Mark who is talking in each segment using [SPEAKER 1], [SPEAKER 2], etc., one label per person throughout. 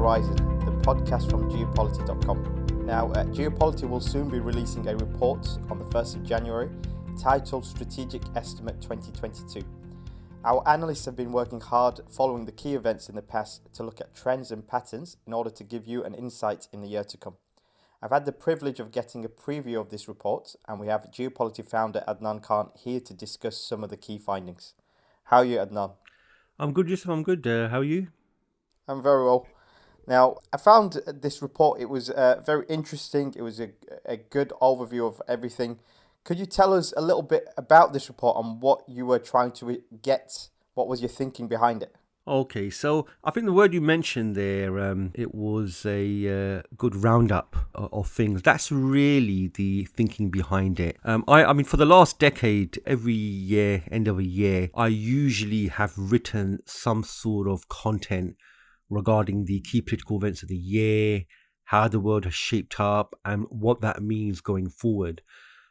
[SPEAKER 1] Horizon, the podcast from geopolity.com. Now, Geopolity will soon be releasing a report on the 1st of January titled Strategic Estimate 2022. Our analysts have been working hard following the key events in the past to look at trends and patterns in order to give you an insight in the year to come. I've had the privilege of getting a preview of this report, and we have Geopolity founder Adnan Khan here to discuss some of the key findings. How are you, Adnan?
[SPEAKER 2] I'm good, Yusuf. I'm good. How are you?
[SPEAKER 1] I'm very well. Now, I found this report, it was very interesting. It was a good overview of everything. Could you tell us a little bit about this report and what you were trying to get? What was your thinking behind it?
[SPEAKER 2] Okay, so I think the word you mentioned there, it was a good roundup of things. That's really the thinking behind it. I mean, for the last decade, every year, end of a year, I usually have written some sort of content regarding the key political events of the year, how the world has shaped up, and what that means going forward.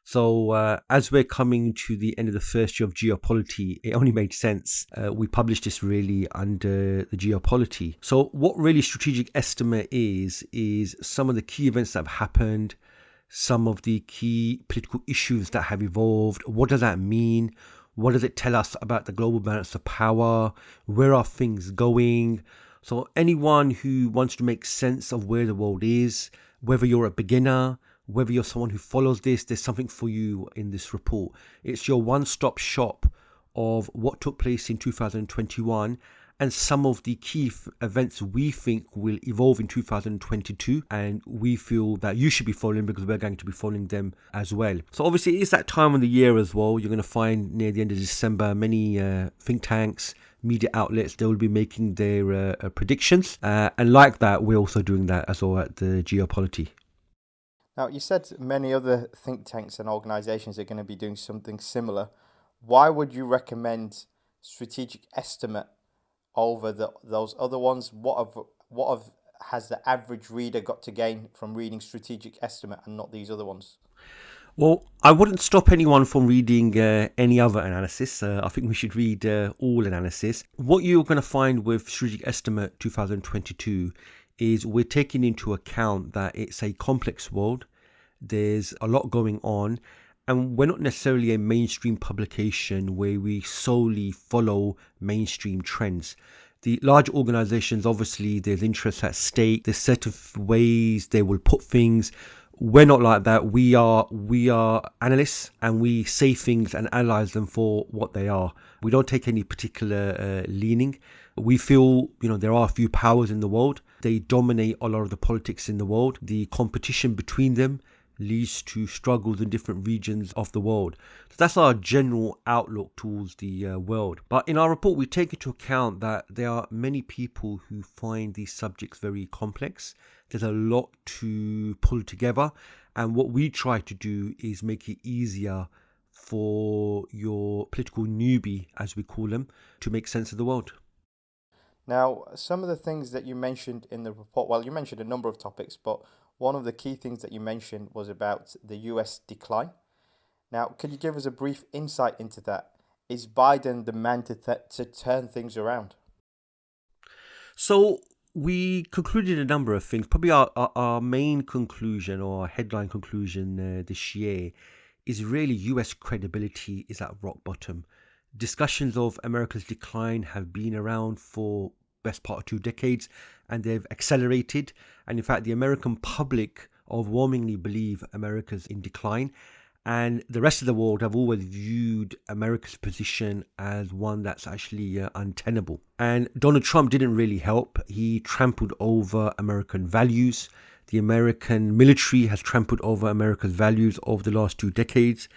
[SPEAKER 2] So as we're coming to the end of the first year of Geopolity, it only made sense. We published this really under the Geopolity. So what really strategic estimate is some of the key events that have happened, some of the key political issues that have evolved. What does that mean? What does it tell us about the global balance of power? Where are things going? So anyone who wants to make sense of where the world is, whether you're a beginner, whether you're someone who follows this, there's something for you in this report. It's your one-stop shop of what took place in 2021 and some of the key events we think will evolve in 2022, and we feel that you should be following because we're going to be following them as well. So obviously it's that time of the year as well. You're going to find near the end of December many think tanks, media outlets, they will be making their predictions, and like that we're also doing that as well at the Geopolity.
[SPEAKER 1] Now, you said many other think tanks and organizations are going to be doing something similar. Why would you recommend Strategic Estimate over those other ones? What has the average reader got to gain from reading Strategic Estimate and not these other ones?
[SPEAKER 2] Well, I wouldn't stop anyone from reading any other analysis. I think we should read all analysis. What you're going to find with Strategic Estimate 2022 is we're taking into account that it's a complex world. There's a lot going on, and we're not necessarily a mainstream publication where we solely follow mainstream trends. The large organizations, obviously, there's interests at stake. There's certain ways they will put things. We're not like that. We are analysts, and we say things and analyze them for what they are. We don't take any particular leaning. We feel, there are a few powers in the world. They dominate a lot of the politics in the world. The competition between them leads to struggles in different regions of the world. So that's our general outlook towards the world. But in our report, we take into account that there are many people who find these subjects very complex. There's a lot to pull together. And what we try to do is make it easier for your political newbie, as we call them, to make sense of the world.
[SPEAKER 1] Now, some of the things that you mentioned in the report, well, you mentioned a number of topics, but one of the key things that you mentioned was about the US decline. Now, could you give us a brief insight into that? Is Biden the man to turn things around?
[SPEAKER 2] So we concluded a number of things. Probably our main conclusion or our headline conclusion this year is really US credibility is at rock bottom. Discussions of America's decline have been around for best part of 2 decades, and they've accelerated. And in fact, the American public overwhelmingly believe America's in decline, and the rest of the world have always viewed America's position as one that's actually untenable. And Donald Trump didn't really help. He trampled over American values. The American military has trampled over America's values over the last 2 decades.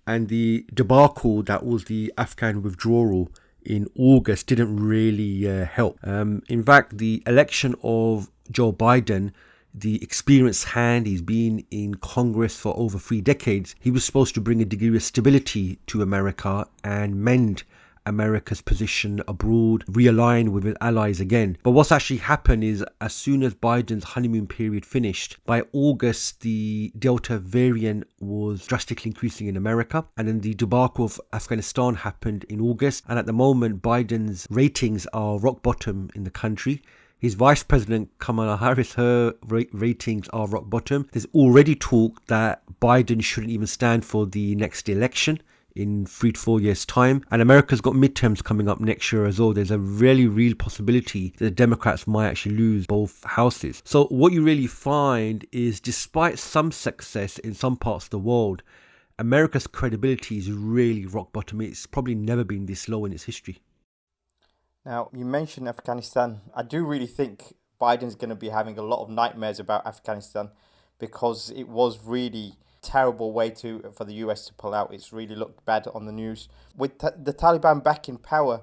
[SPEAKER 2] And the debacle that was the Afghan withdrawal in August didn't really help. In fact, the election of Joe Biden, the experienced hand, he's been in Congress for over 3 decades. He was supposed to bring a degree of stability to America and mend America's position abroad, realign with its allies again. But what's actually happened is as soon as Biden's honeymoon period finished, by August, the Delta variant was drastically increasing in America. And then the debacle of Afghanistan happened in August. And at the moment, Biden's ratings are rock bottom in the country. His Vice President Kamala Harris, her ratings are rock bottom. There's already talk that Biden shouldn't even stand for the next election in 3 to 4 years' time. And America's got midterms coming up next year as well. There's a really real possibility that the Democrats might actually lose both houses. So what you really find is, despite some success in some parts of the world, America's credibility is really rock bottom. It's probably never been this low in its history.
[SPEAKER 1] Now, you mentioned Afghanistan. I do really think Biden's going to be having a lot of nightmares about Afghanistan, because it was really terrible way for the US to pull out. It's really looked bad on the news. With the Taliban back in power,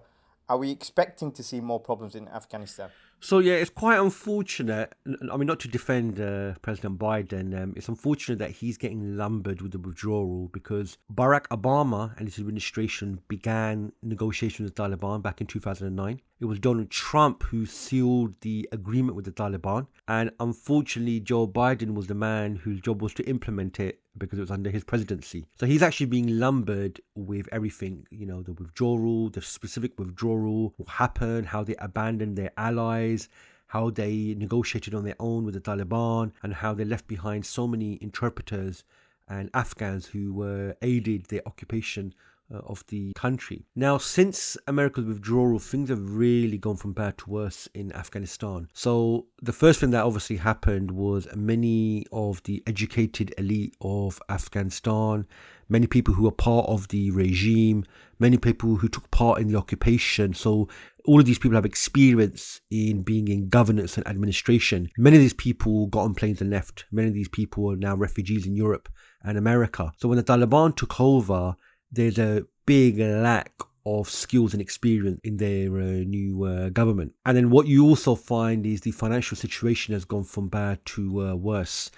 [SPEAKER 1] are we expecting to see more problems in Afghanistan?
[SPEAKER 2] So yeah, it's quite unfortunate. I mean, not to defend President Biden, it's unfortunate that he's getting lumbered with the withdrawal, because Barack Obama and his administration began negotiations with the Taliban back in 2009. It was Donald Trump who sealed the agreement with the Taliban, and unfortunately Joe Biden was the man whose job was to implement it, because it was under his presidency. So he's actually being lumbered with everything, the withdrawal, the specific withdrawal, what happened, how they abandoned their allies, how they negotiated on their own with the Taliban, and how they left behind so many interpreters and Afghans who aided their occupation of the country. Now, since America's withdrawal, things have really gone from bad to worse in Afghanistan. So the first thing that obviously happened was many of the educated elite of Afghanistan, many people who were part of the regime, many people who took part in the occupation. So all of these people have experience in being in governance and administration. Many of these people got on planes and left. Many of these people are now refugees in Europe and America. So when the Taliban took over, there's a big lack of skills and experience in their new government. And then what you also find is the financial situation has gone from bad to worse.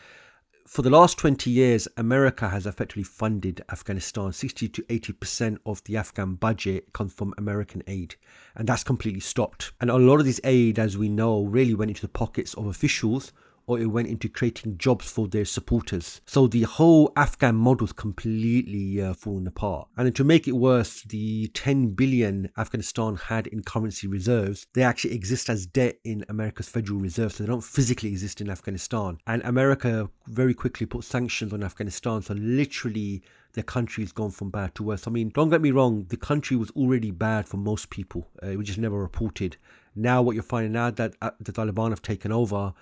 [SPEAKER 2] For the last 20 years, America has effectively funded Afghanistan. 60 to 80% of the Afghan budget comes from American aid, and that's completely stopped. And a lot of this aid, as we know, really went into the pockets of officials, or it went into creating jobs for their supporters. So the whole Afghan model's completely fallen apart. And then to make it worse, the 10 billion Afghanistan had in currency reserves, they actually exist as debt in America's Federal Reserve, so they don't physically exist in Afghanistan. And America very quickly put sanctions on Afghanistan, so literally the country's gone from bad to worse. I mean, don't get me wrong, the country was already bad for most people. It was just never reported. Now what you're finding now that the Taliban have taken over,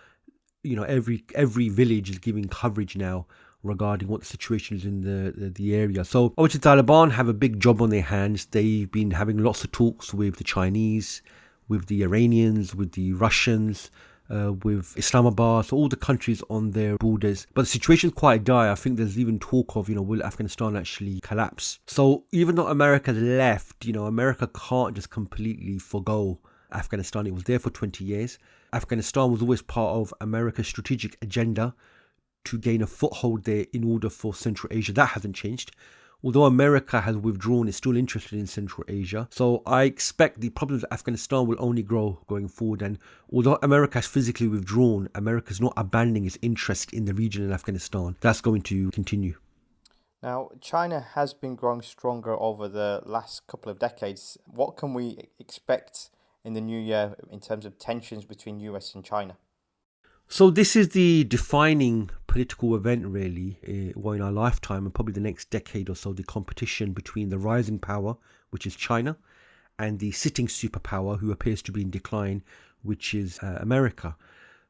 [SPEAKER 2] every village is giving coverage now regarding what the situation is in the area. So obviously the Taliban have a big job on their hands. They've been having lots of talks with the Chinese, with the Iranians, with the Russians, with Islamabad, so all the countries on their borders. But the situation is quite dire. I think there's even talk of, will Afghanistan actually collapse? So even though America's left, America can't just completely forgo Afghanistan. It was there for 20 years. Afghanistan was always part of America's strategic agenda to gain a foothold there in order for Central Asia. That hasn't changed. Although America has withdrawn, it's still interested in Central Asia. So I expect the problems of Afghanistan will only grow going forward. And although America has physically withdrawn, America is not abandoning its interest in the region in Afghanistan. That's going to continue.
[SPEAKER 1] Now, China has been growing stronger over the last couple of decades. What can we expect in the new year in terms of tensions between US and China?
[SPEAKER 2] So this is the defining political event really in our lifetime, and probably the next decade or so, the competition between the rising power, which is China, and the sitting superpower who appears to be in decline, which is America.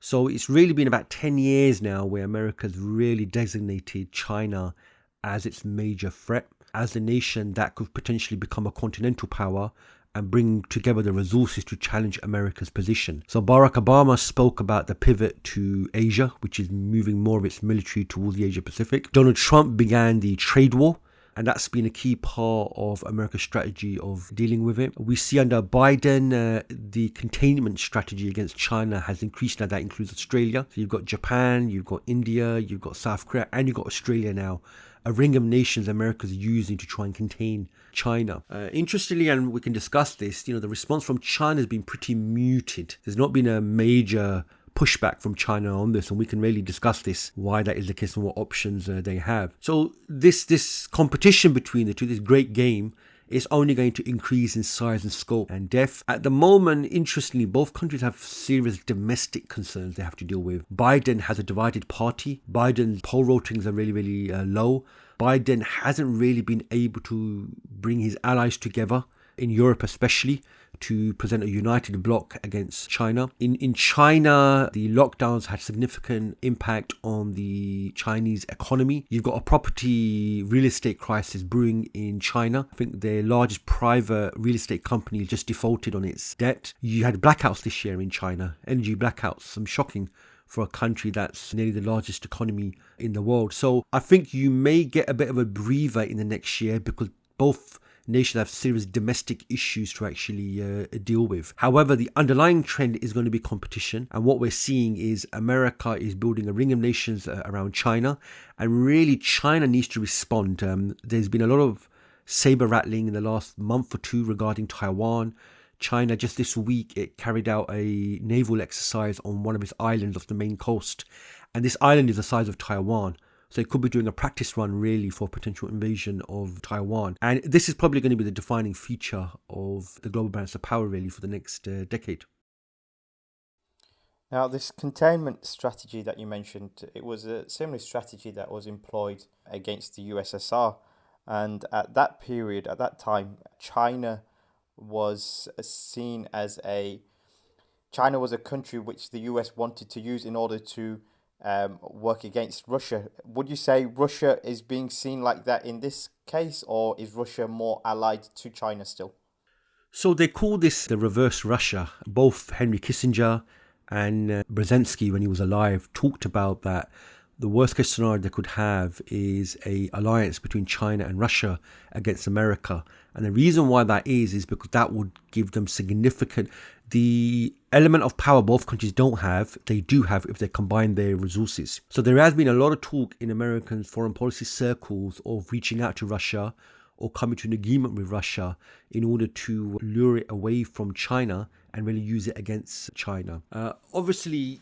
[SPEAKER 2] So it's really been about 10 years now where America's really designated China as its major threat, as the nation that could potentially become a continental power and bring together the resources to challenge America's position. So Barack Obama spoke about the pivot to Asia, which is moving more of its military towards the Asia Pacific. Donald Trump began the trade war, and that's been a key part of America's strategy of dealing with it. We see under Biden, the containment strategy against China has increased. Now that includes Australia. So you've got Japan, you've got India, you've got South Korea, and you've got Australia now. A ring of nations America's using to try and contain China. Interestingly, and we can discuss this, the response from China has been pretty muted. There's not been a major pushback from China on this, and we can really discuss this, why that is the case and what options they have. So this competition between the two, this great game, it's only going to increase in size and scope and depth. At the moment, interestingly, both countries have serious domestic concerns they have to deal with. Biden has a divided party. Biden's poll ratings are really, really low. Biden hasn't really been able to bring his allies together, in Europe especially, to present a united bloc against China. In China, the lockdowns had significant impact on the Chinese economy. You've got a property real estate crisis brewing in China. I think their largest private real estate company just defaulted on its debt. You had blackouts this year in China, energy blackouts, some shocking for a country that's nearly the largest economy in the world. So I think you may get a bit of a breather in the next year because both nations have serious domestic issues to actually deal with. However, the underlying trend is going to be competition. And what we're seeing is America is building a ring of nations around China. And really, China needs to respond. There's been a lot of saber rattling in the last month or two regarding Taiwan. China, just this week, it carried out a naval exercise on one of its islands off the main coast. And this island is the size of Taiwan. So it could be doing a practice run really for potential invasion of Taiwan. And this is probably going to be the defining feature of the global balance of power really for the next decade.
[SPEAKER 1] Now, this containment strategy that you mentioned, it was a similar strategy that was employed against the USSR. And at that period, at that time, China was seen as China was a country which the US wanted to use in order to work against Russia. Would you say Russia is being seen like that in this case, or is Russia more allied to China still?
[SPEAKER 2] So they call this the reverse Russia. Both Henry Kissinger and Brzezinski, when he was alive, talked about that the worst case scenario they could have is a alliance between China and Russia against America. And the reason why that is because that would give them the element of power both countries don't have, they do have if they combine their resources. So there has been a lot of talk in American foreign policy circles of reaching out to Russia or coming to an agreement with Russia in order to lure it away from China and really use it against China. Obviously,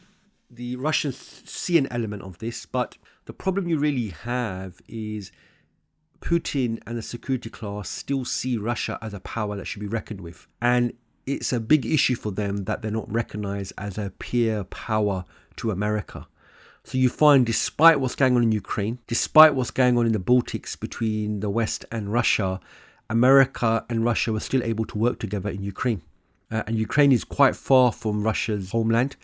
[SPEAKER 2] the Russians see an element of this, but the problem you really have is Putin and the security class still see Russia as a power that should be reckoned with. And it's a big issue for them that they're not recognized as a peer power to America. So you find, despite what's going on in Ukraine, despite what's going on in the Baltics between the West and Russia, America and Russia were still able to work together in Ukraine. And Ukraine is quite far from Russia's homeland.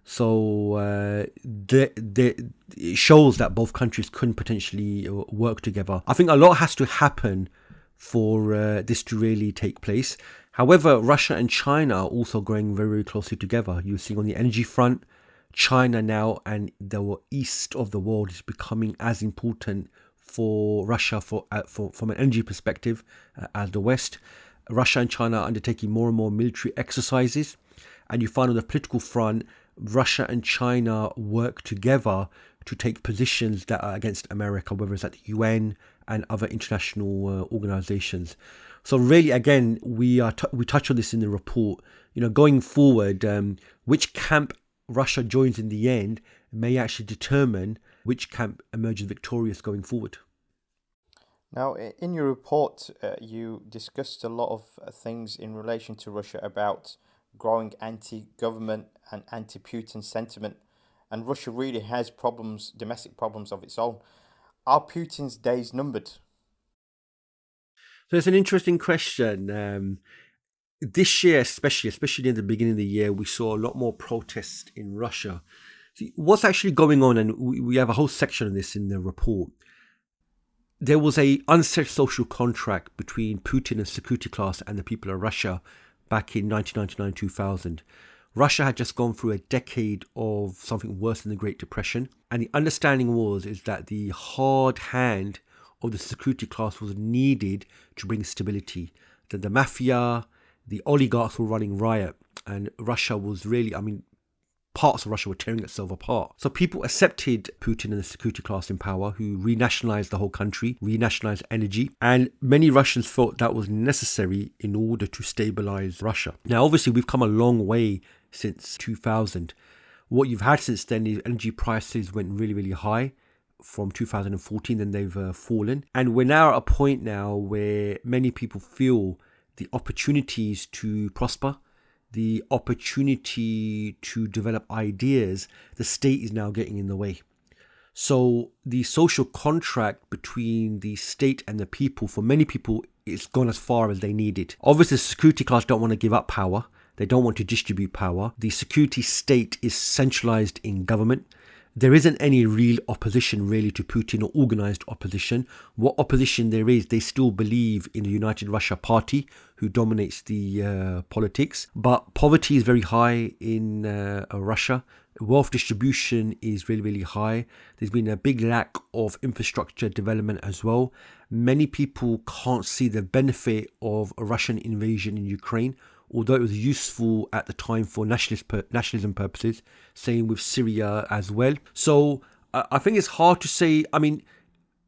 [SPEAKER 2] So it shows that both countries couldn't potentially work together. I think a lot has to happen for this to really take place. However, Russia and China are also growing very, very closely together. You're seeing on the energy front, China now and the east of the world is becoming as important for Russia from an energy perspective as the West. Russia and China are undertaking more and more military exercises. And you find on the political front, Russia and China work together to take positions that are against America, whether it's at the UN and other international organizations. So really, again, we touch on this in the report. Going forward, which camp Russia joins in the end may actually determine which camp emerges victorious going forward.
[SPEAKER 1] Now, in your report, you discussed a lot of things in relation to Russia about growing anti-government and anti-Putin sentiment, and Russia really has domestic problems of its own. Are Putin's days numbered?
[SPEAKER 2] So it's an interesting question. This year, especially in the beginning of the year, we saw a lot more protests in Russia. See, what's actually going on, and we have a whole section on this in the report. There was a unsaid social contract between Putin and security class and the people of Russia back in 1999-2000. Russia had just gone through a decade of something worse than the Great Depression. And the understanding is that the hard hand of the security class was needed to bring stability. That the mafia, the oligarchs were running riot. And Russia was really, parts of Russia were tearing itself apart. So people accepted Putin and the security class in power, who renationalized the whole country, renationalized energy. And many Russians thought that was necessary in order to stabilize Russia. Now, obviously, we've come a long way since 2000. What you've had since then is energy prices went really, really high. from 2014, then they've fallen. And we're now at a point now where many people feel the opportunities to prosper, the opportunity to develop ideas, the state is now getting in the way. So the social contract between the state and the people, for many people, it's gone as far as they need it. Obviously, the security class don't want to give up power. They don't want to distribute power. The security state is centralized in government. There isn't any real opposition really to Putin, or organized opposition. What opposition there is, they still believe in the United Russia Party, who dominates the politics. But poverty is very high in Russia. Wealth distribution is really, really high. There's been a big lack of infrastructure development as well. Many people can't see the benefit of a Russian invasion in Ukraine, although it was useful at the time for nationalism purposes, same with Syria as well. So I think it's hard to say. I mean,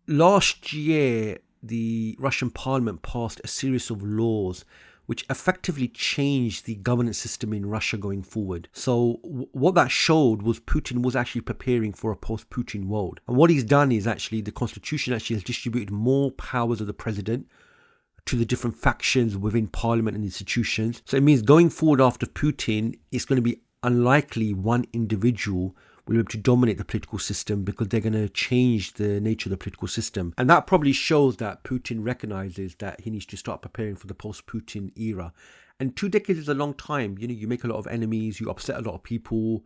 [SPEAKER 2] last year, the Russian parliament passed a series of laws which effectively changed the governance system in Russia going forward. So what that showed was Putin was actually preparing for a post-Putin world. And what he's done is actually the constitution actually has distributed more powers of the president to the different factions within parliament and institutions. So it means going forward after Putin, it's going to be unlikely one individual will be able to dominate the political system, because they're going to change the nature of the political system. And that probably shows that Putin recognizes that he needs to start preparing for the post-Putin era. And 2 decades is a long time. You know, you make a lot of enemies, you upset a lot of people.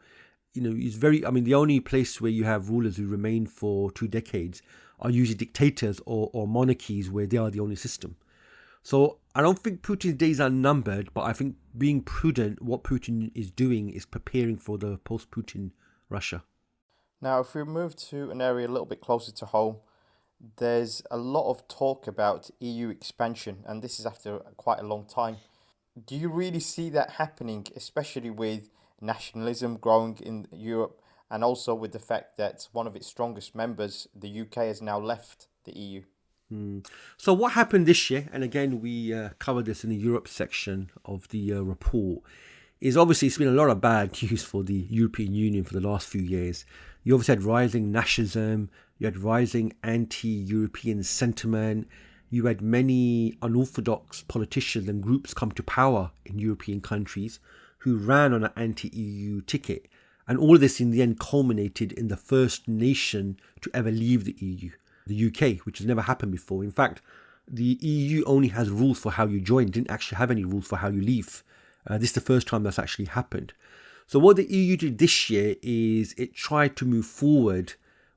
[SPEAKER 2] You know, it's very, I mean, the only place where you have rulers who remain for 2 decades are usually dictators or monarchies where they are the only system. So I don't think Putin's days are numbered, but I think being prudent, what Putin is doing is preparing for the post-Putin Russia.
[SPEAKER 1] Now, if we move to an area a little bit closer to home, there's a lot of talk about EU expansion, and this is after quite a long time. Do you really see that happening, especially with nationalism growing in Europe, and also with the fact that one of its strongest members, the UK, has now left the EU?
[SPEAKER 2] So what happened this year, and again we covered this in the Europe section of the report, is obviously it's been a lot of bad news for the European Union for the last few years. You obviously had rising nationalism, you had rising anti-European sentiment, you had many unorthodox politicians and groups come to power in European countries who ran on an anti-EU ticket. And all of this in the end culminated in the first nation to ever leave the EU, the UK, which has never happened before. In fact, the EU only has rules for how you join, it didn't actually have any rules for how you leave. This is the first time that's actually happened. So what the EU did this year is it tried to move forward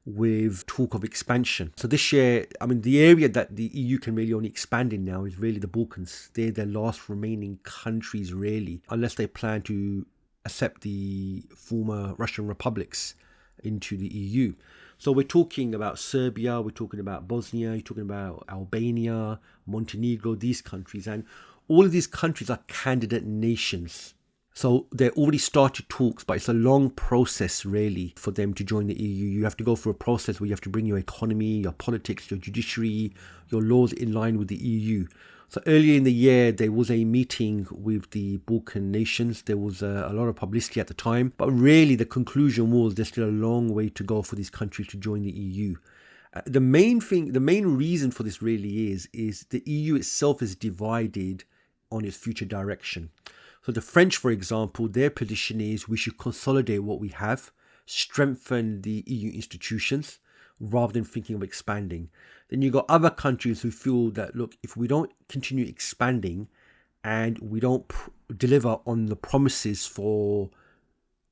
[SPEAKER 2] with talk of expansion. So this year, I mean, the area that the EU can really only expand in now is really the Balkans. They're their last remaining countries, really, unless they plan to accept the former Russian republics into the EU. So we're talking about Serbia, we're talking about Bosnia, you're talking about Albania, Montenegro, these countries. And all of these countries are candidate nations. So they already started talks, but it's a long process really for them to join the EU. You have to go through a process where you have to bring your economy, your politics, your judiciary, your laws in line with the EU. So earlier in the year, there was a meeting with the Balkan nations. There was a lot of publicity at the time, but really the conclusion was there's still a long way to go for these countries to join the EU. The main reason for this really is the EU itself is divided on its future direction. So the French, for example, their position is we should consolidate what we have, strengthen the EU institutions, rather than thinking of expanding. Then you've got other countries who feel that, look, if we don't continue expanding and we don't deliver on the promises for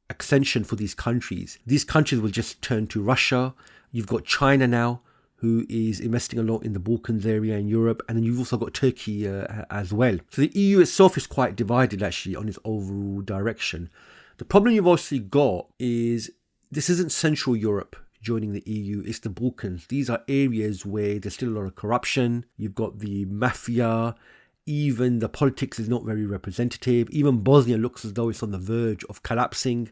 [SPEAKER 2] extension for these countries will just turn to Russia. You've got China now, who is investing a lot in the Balkans area in Europe. And then you've also got Turkey as well. So the EU itself is quite divided actually on its overall direction. The problem you've obviously got is this isn't Central Europe joining the EU, it's the Balkans. These are areas where there's still a lot of corruption. You've got the mafia. Even the politics is not very representative. Even Bosnia looks as though it's on the verge of collapsing.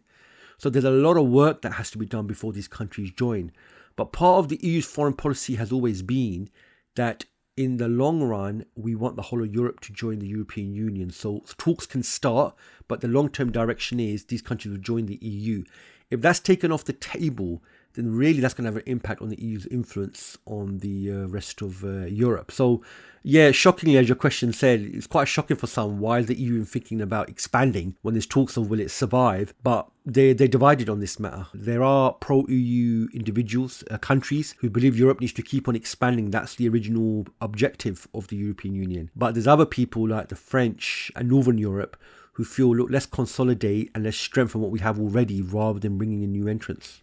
[SPEAKER 2] So there's a lot of work that has to be done before these countries join. But part of the EU's foreign policy has always been that in the long run, we want the whole of Europe to join the European Union. So talks can start, but the long-term direction is these countries will join the EU. If that's taken off the table, then really that's going to have an impact on the EU's influence on the rest of Europe. So, yeah, shockingly, as your question said, it's quite shocking for some. Why is the EU thinking about expanding when there's talks of will it survive? But they're divided on this matter. There are pro-EU individuals, countries, who believe Europe needs to keep on expanding. That's the original objective of the European Union. But there's other people like the French and Northern Europe who feel, look, let's consolidate and let's strengthen what we have already rather than bringing in new entrants.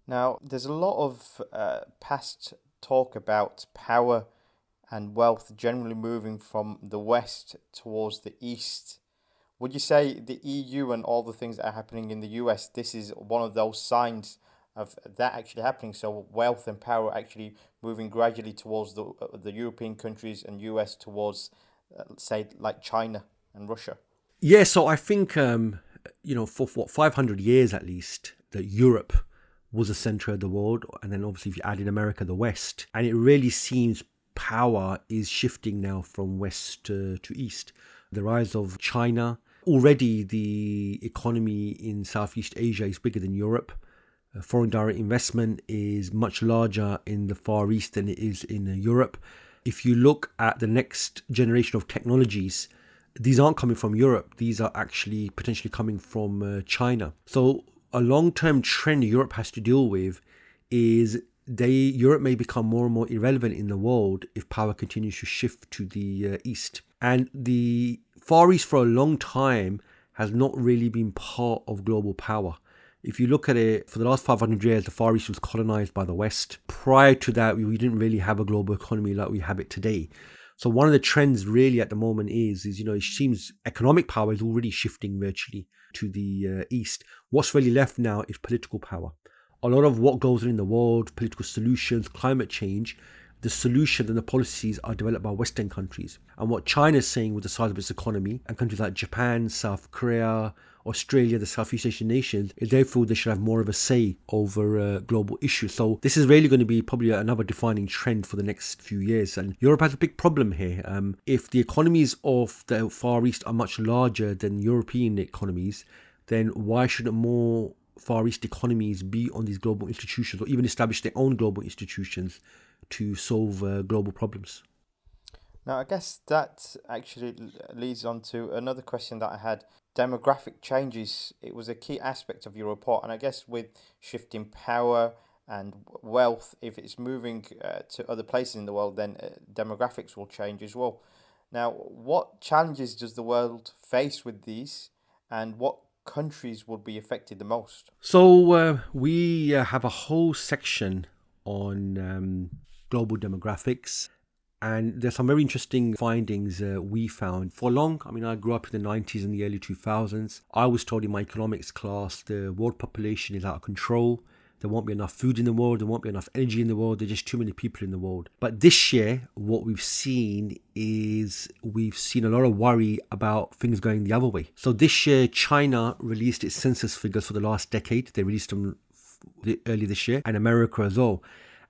[SPEAKER 1] Now, there's a lot of past talk about power and wealth generally moving from the west towards the east. Would you say the EU and all the things that are happening in the US, this is one of those signs of that actually happening? So wealth and power actually moving gradually towards the European countries and US towards, say, like China and Russia?
[SPEAKER 2] Yeah, so I think, for 500 years at least, that Europe was the center of the world. And then obviously if you add in America, the West. And it really seems power is shifting now from west to east. The rise of China. Already the economy in Southeast Asia is bigger than Europe. Foreign direct investment is much larger in the Far East than it is in Europe. If you look at the next generation of technologies, these aren't coming from Europe. These are actually potentially coming from China. So a long-term trend Europe has to deal with is Europe may become more and more irrelevant in the world if power continues to shift to the east. And the Far East for a long time has not really been part of global power. If you look at it, for the last 500 years, the Far East was colonized by the West. Prior to that, we didn't really have a global economy like we have it today. So one of the trends really at the moment is it seems economic power is already shifting virtually to the east. What's really left now is political power. A lot of what goes on in the world, political solutions, climate change, the solutions and the policies are developed by Western countries. And what China is saying with the size of its economy, and countries like Japan, South Korea, Australia, the Southeast Asian nations, is they feel they should have more of a say over global issues. So this is really going to be probably another defining trend for the next few years. And Europe has a big problem here. If the economies of the Far East are much larger than European economies, then why shouldn't more Far East economies be on these global institutions or even establish their own global institutions to solve global problems?
[SPEAKER 1] Now, I guess that actually leads on to another question that I had. Demographic changes, it was a key aspect of your report. And I guess with shifting power and wealth, if it's moving to other places in the world, then demographics will change as well. Now, what challenges does the world face with these, and what countries will be affected the most?
[SPEAKER 2] So we have a whole section on global demographics, and there's some very interesting findings we found. For long, I grew up in the 90s and the early 2000s. I was told in my economics class the world population is out of control. There won't be enough food in the world. There won't be enough energy in the world. There's just too many people in the world. But this year, what we've seen a lot of worry about things going the other way. So this year, China released its census figures for the last decade. They released them early this year, and America as well.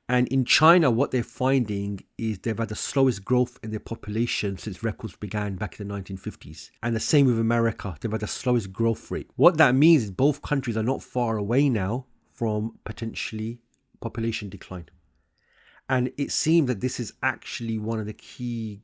[SPEAKER 2] And in China, what they're finding is they've had the slowest growth in their population since records began back in the 1950s. And the same with America. They've had the slowest growth rate. What that means is both countries are not far away now from potentially population decline. And it seems that this is actually one of the key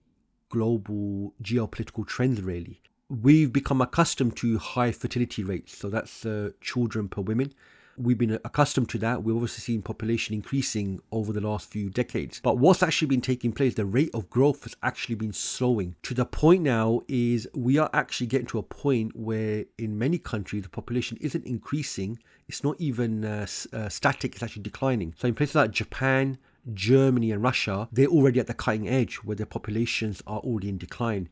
[SPEAKER 2] global geopolitical trends, really. We've become accustomed to high fertility rates. So that's children per women. We've been accustomed to that. We've obviously seen population increasing over the last few decades. But what's actually been taking place, the rate of growth has actually been slowing. To the point now is we are actually getting to a point where in many countries, the population isn't increasing. It's not even static, it's actually declining. So in places like Japan, Germany and Russia, they're already at the cutting edge where their populations are already in decline.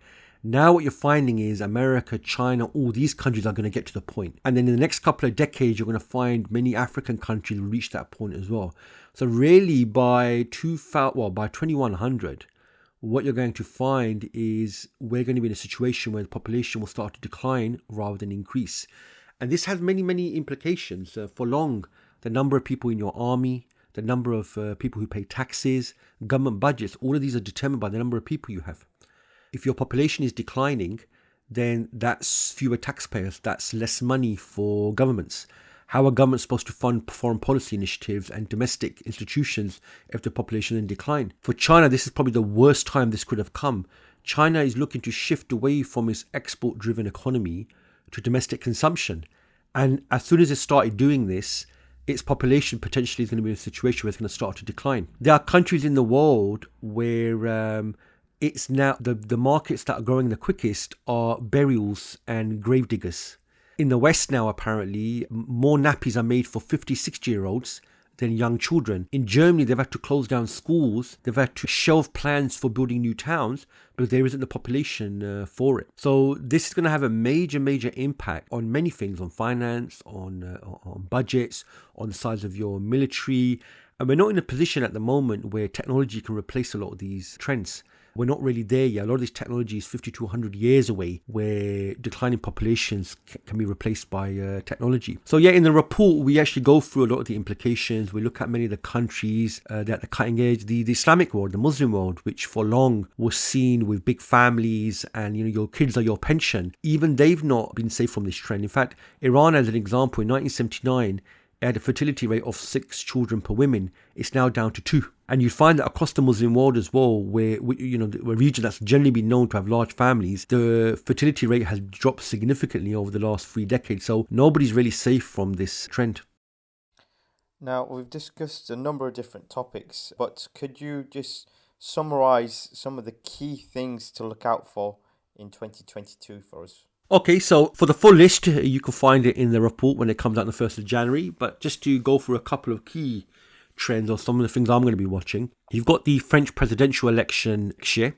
[SPEAKER 2] Now what you're finding is America, China, all these countries are going to get to the point. And then in the next couple of decades, you're going to find many African countries will reach that point as well. So really by 2100, what you're going to find is we're going to be in a situation where the population will start to decline rather than increase. And this has many, many implications. For long, the number of people in your army, the number of people who pay taxes, government budgets, all of these are determined by the number of people you have. If your population is declining, then that's fewer taxpayers, that's less money for governments. How are governments supposed to fund foreign policy initiatives and domestic institutions if the population is in decline? For China, this is probably the worst time this could have come. China is looking to shift away from its export-driven economy to domestic consumption. And as soon as it started doing this, its population potentially is going to be in a situation where it's going to start to decline. There are countries in the world where it's now the markets that are growing the quickest are burials and grave diggers. In the West now, apparently, more nappies are made for 50, 60-year-olds than young children. In Germany, they've had to close down schools. They've had to shelve plans for building new towns because there isn't the population for it. So this is going to have a major, major impact on many things, on finance, on budgets, on the size of your military. And we're not in a position at the moment where technology can replace a lot of these trends. We're not really there yet. A lot of this technology is 50 to 100 years away, where declining populations can be replaced by technology. So yeah, in the report, we actually go through a lot of the implications. We look at many of the countries that are cutting edge. The Islamic world, the Muslim world, which for long was seen with big families and, your kids are your pension. Even they've not been safe from this trend. In fact, Iran, as an example, in 1979, it had a fertility rate of 6 children per woman. It's now down to 2. And you find that across the Muslim world as well, where a region that's generally been known to have large families, the fertility rate has dropped significantly over the last 3 decades. So nobody's really safe from this trend.
[SPEAKER 1] Now, we've discussed a number of different topics, but could you just summarize some of the key things to look out for in 2022 for us?
[SPEAKER 2] Okay, so for the full list, you can find it in the report when it comes out on the 1st of January. But just to go through a couple of key trends or some of the things I'm going to be watching. You've got the French presidential election next year.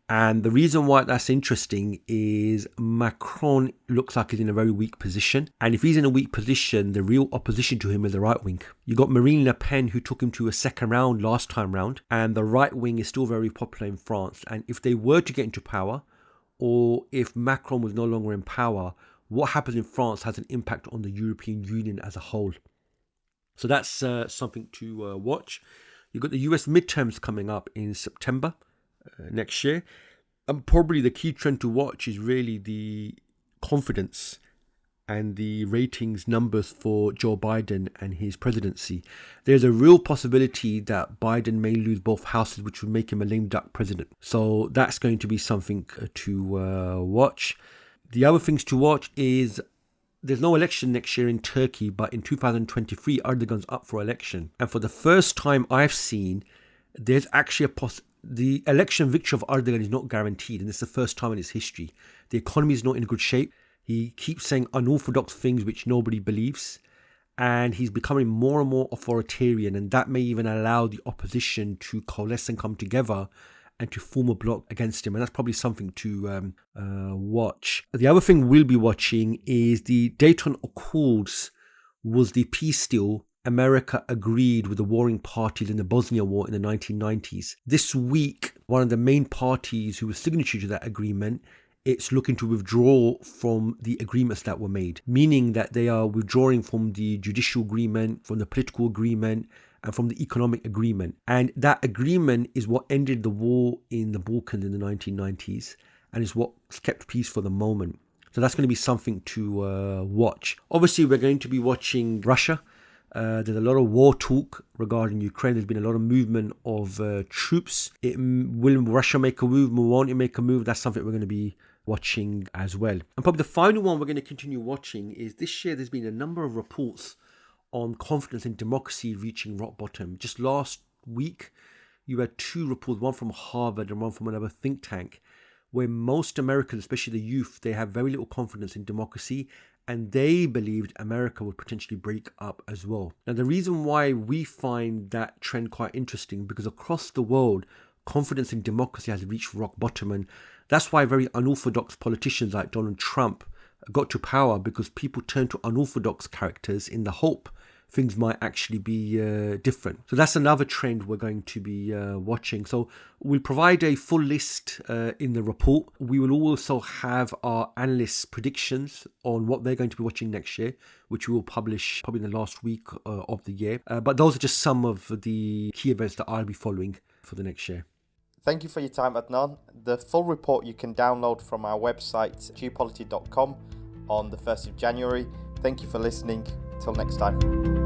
[SPEAKER 2] And the reason why that's interesting is Macron looks like he's in a very weak position. And if he's in a weak position, the real opposition to him is the right wing. You got Marine Le Pen, who took him to a second round last time round. And the right wing is still very popular in France. And if they were to get into power, or if Macron was no longer in power, what happens in France has an impact on the European Union as a whole. So that's something to watch. You've got the US midterms coming up in September next year. And probably the key trend to watch is really the confidence and the ratings numbers for Joe Biden and his presidency. There's a real possibility that Biden may lose both houses, which would make him a lame duck president. So that's going to be something to watch. The other things to watch is there's no election next year in Turkey, but in 2023, Erdogan's up for election. And for the first time I've seen, there's actually the election victory of Erdogan is not guaranteed. And it's the first time in its history. The economy is not in good shape. He keeps saying unorthodox things which nobody believes. And he's becoming more and more authoritarian. And that may even allow the opposition to coalesce and come together and to form a bloc against him. And that's probably something to watch. The other thing we'll be watching is the Dayton Accords was the peace deal America agreed with the warring parties in the Bosnia War in the 1990s. This week, one of the main parties who was signatory to that agreement, it's looking to withdraw from the agreements that were made, meaning that they are withdrawing from the judicial agreement, from the political agreement, and from the economic agreement. And that agreement is what ended the war in the Balkans in the 1990s and is what's kept peace for the moment. So that's going to be something to watch. Obviously, we're going to be watching Russia. There's a lot of war talk regarding Ukraine. There's been a lot of movement of troops. Will Russia make a move? Won't it make a move? That's something we're going to be watching as well. And probably the final one we're going to continue watching is this year there's been a number of reports on confidence in democracy reaching rock bottom. Just last week, you had 2 reports, one from Harvard and one from another think tank, where most Americans, especially the youth, they have very little confidence in democracy, and they believed America would potentially break up as well. Now, the reason why we find that trend quite interesting, because across the world, confidence in democracy has reached rock bottom, and that's why very unorthodox politicians like Donald Trump got to power, because people turned to unorthodox characters in the hope things might actually be different. So that's another trend we're going to be watching. So we'll provide a full list in the report. We will also have our analysts' predictions on what they're going to be watching next year, which we will publish probably in the last week of the year. But those are just some of the key events that I'll be following for the next year.
[SPEAKER 1] Thank you for your time, Adnan. The full report you can download from our website, geopolity.com, on the 1st of January. Thank you for listening. Till next time.